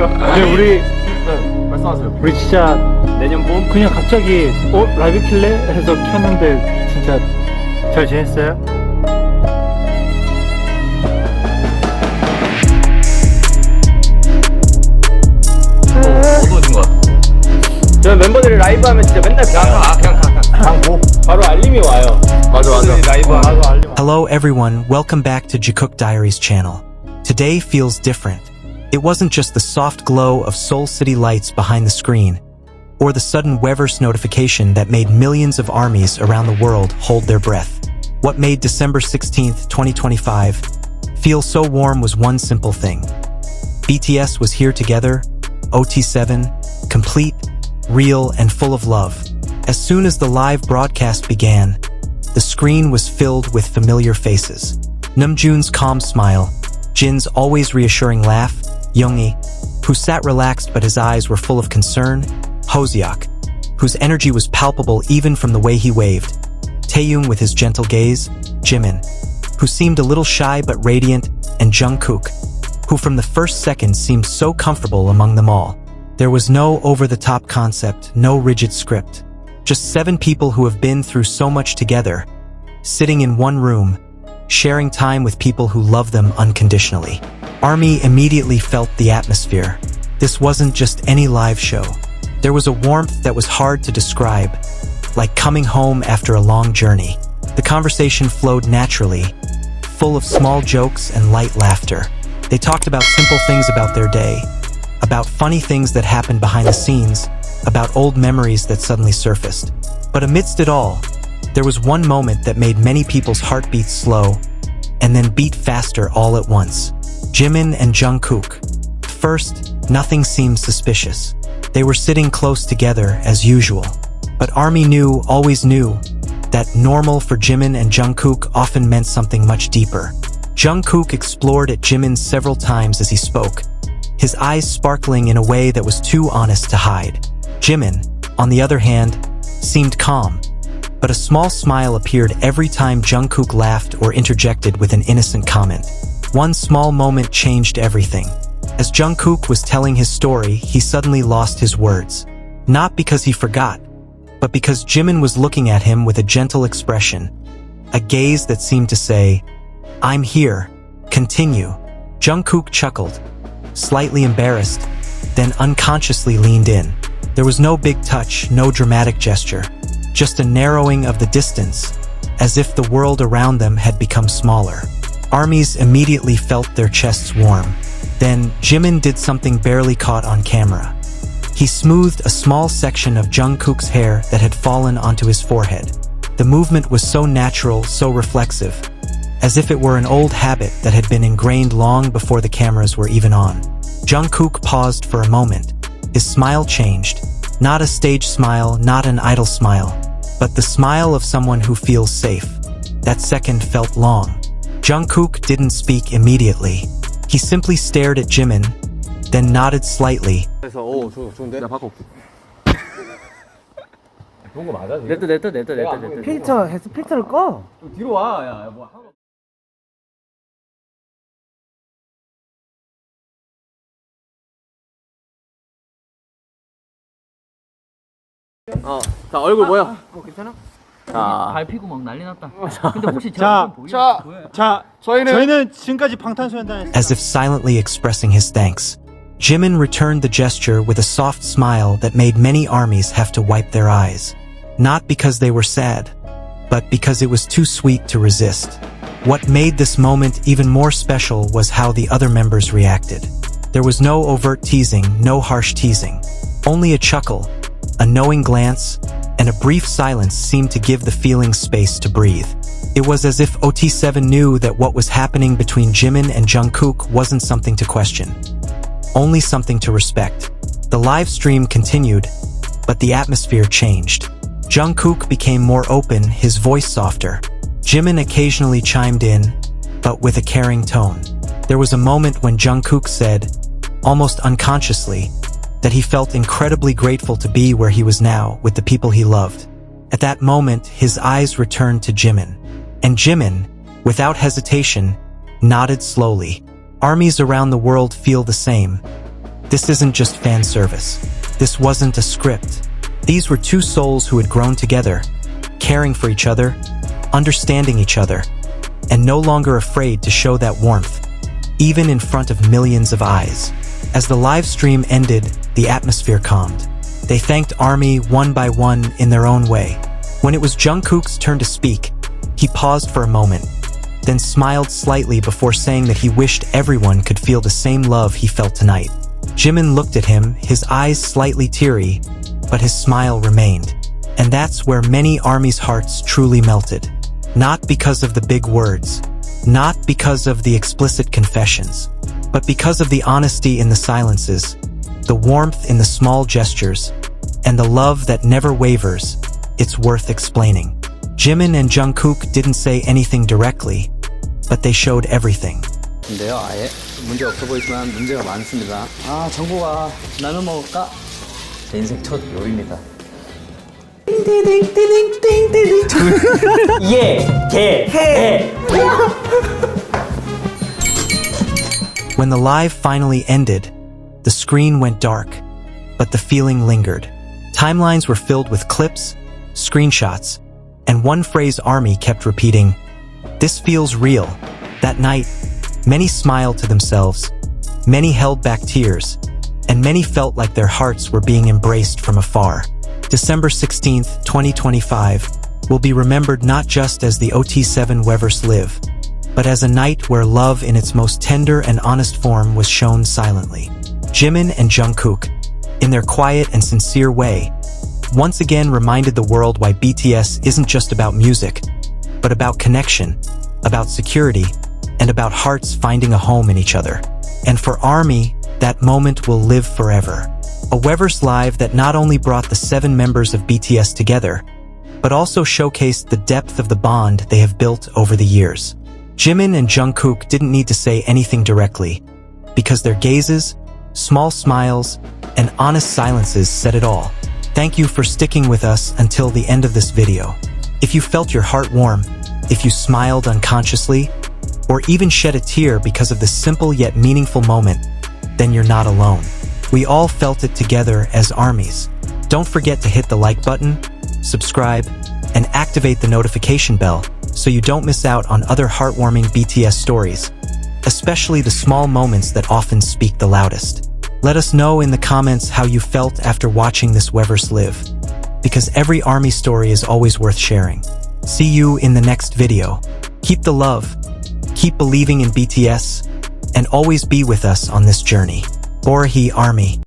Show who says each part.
Speaker 1: 근데 우리 진짜
Speaker 2: 내년 봄?
Speaker 1: 그냥 갑자기 라이브 킬래 해서 켰는데 진짜 잘 지냈어요?
Speaker 2: 어두워진 거야. 저 멤버들이 라이브 하면 진짜 맨날 그냥 바로 알림이 와요. 맞아. 라이브 하면.
Speaker 3: Hello everyone, welcome back to Jikook Diaries channel. Today feels different. It wasn't just the soft glow of Seoul City lights behind the screen, or the sudden Weverse notification that made millions of armies around the world hold their breath. What made December 16th, 2025 feel so warm was one simple thing. BTS was here together, OT7, complete, real, and full of love. As soon as the live broadcast began, the screen was filled with familiar faces. Namjoon's calm smile, Jin's always reassuring laugh, Yoongi, who sat relaxed but his eyes were full of concern, Hoseok, whose energy was palpable even from the way he waved, Taeyong with his gentle gaze, Jimin, who seemed a little shy but radiant, and Jungkook, who from the first second seemed so comfortable among them all. There was no over-the-top concept, no rigid script. Just 7 people who have been through so much together, sitting in one room, sharing time with people who love them unconditionally. ARMY immediately felt the atmosphere. This wasn't just any live show. There was a warmth that was hard to describe, like coming home after a long journey. The conversation flowed naturally, full of small jokes and light laughter. They talked about simple things about their day, about funny things that happened behind the scenes, about old memories that suddenly surfaced. But amidst it all, there was one moment that made many people's heartbeats slow, and then beat faster all at once. Jimin and Jungkook. First, nothing seemed suspicious. They were sitting close together as usual. But ARMY always knew, that normal for Jimin and Jungkook often meant something much deeper. Jungkook explored at Jimin several times as he spoke, his eyes sparkling in a way that was too honest to hide. Jimin, on the other hand, seemed calm, but a small smile appeared every time Jungkook laughed or interjected with an innocent comment. One small moment changed everything. As Jungkook was telling his story, he suddenly lost his words. Not because he forgot, but because Jimin was looking at him with a gentle expression, a gaze that seemed to say, "I'm here, continue." Jungkook chuckled, slightly embarrassed, then unconsciously leaned in. There was no big touch, no dramatic gesture, just a narrowing of the distance, as if the world around them had become smaller. ARMYs immediately felt their chests warm. Then, Jimin did something barely caught on camera. He smoothed a small section of Jungkook's hair that had fallen onto his forehead. The movement was so natural, so reflexive, as if it were an old habit that had been ingrained long before the cameras were even on. Jungkook paused for a moment. His smile changed. Not a stage smile, not an idle smile, but the smile of someone who feels safe. That second felt long. Jungkook didn't speak immediately. He simply stared at Jimin, then nodded slightly.
Speaker 2: 좋은데? 나 바꿔 올게. 좋은 거 맞아 지금? 냅둬.
Speaker 4: 필터를 꺼.
Speaker 2: 좀 뒤로 와. 야, 뭐 하고. 자 얼굴 뭐야?
Speaker 4: 괜찮아?
Speaker 2: 자,
Speaker 4: 밟히고 막 난리 났다. 근데 혹시
Speaker 1: 자,
Speaker 4: 보여요?
Speaker 1: 저희는 지금까지 방탄소년단에
Speaker 3: As if silently expressing his thanks, Jimin returned the gesture with a soft smile that made many ARMYs have to wipe their eyes. Not because they were sad, but because it was too sweet to resist. What made this moment even more special was how the other members reacted. There was no overt teasing, no harsh teasing. Only a chuckle, a knowing glance, and a brief silence seemed to give the feelings space to breathe. It was as if OT7 knew that what was happening between Jimin and Jungkook wasn't something to question, only something to respect. The live stream continued, but the atmosphere changed. Jungkook became more open, his voice softer. Jimin occasionally chimed in, but with a caring tone. There was a moment when Jungkook said, almost unconsciously, that he felt incredibly grateful to be where he was now with the people he loved. At that moment, his eyes returned to Jimin. And Jimin, without hesitation, nodded slowly. ARMYs around the world feel the same. This isn't just fan service. This wasn't a script. These were two souls who had grown together, caring for each other, understanding each other, and no longer afraid to show that warmth, even in front of millions of eyes. As the live stream ended, the atmosphere calmed. They thanked ARMY one by one in their own way. When it was Jungkook's turn to speak, he paused for a moment, then smiled slightly before saying that he wished everyone could feel the same love he felt tonight. Jimin looked at him, his eyes slightly teary, but his smile remained. And that's where many ARMY's hearts truly melted. Not because of the big words, not because of the explicit confessions, but because of the honesty in the silences, the warmth in the small gestures, and the love that never wavers. It's worth explaining. Jimin and Jungkook didn't say anything directly, but they showed everything.
Speaker 5: 근데요, 아예 문제 없어 보이지만 문제가 많습니다. 아, 정보가 나눠 먹을까? 제 인생 첫 요리입니다.
Speaker 3: When the live finally ended, the screen went dark, but the feeling lingered. Timelines were filled with clips, screenshots, and one phrase ARMY kept repeating, "This feels real." That night, many smiled to themselves, many held back tears, and many felt like their hearts were being embraced from afar. December 16th, 2025 will be remembered not just as the OT7 Weverse live, but as a night where love in its most tender and honest form was shown silently. Jimin and Jungkook, in their quiet and sincere way, once again reminded the world why BTS isn't just about music, but about connection, about security, and about hearts finding a home in each other. And for ARMY, that moment will live forever. A Weverse Live that not only brought the 7 members of BTS together, but also showcased the depth of the bond they have built over the years. Jimin and Jungkook didn't need to say anything directly, because their gazes, small smiles, and honest silences said it all. Thank you for sticking with us until the end of this video. If you felt your heart warm, if you smiled unconsciously, or even shed a tear because of this simple yet meaningful moment, then you're not alone. We all felt it together as ARMYs. Don't forget to hit the like button, subscribe, and activate the notification bell so you don't miss out on other heartwarming BTS stories, especially the small moments that often speak the loudest. Let us know in the comments how you felt after watching this Weverse live, because every ARMY story is always worth sharing. See you in the next video. Keep the love, keep believing in BTS, and always be with us on this journey. Borhi ARMY.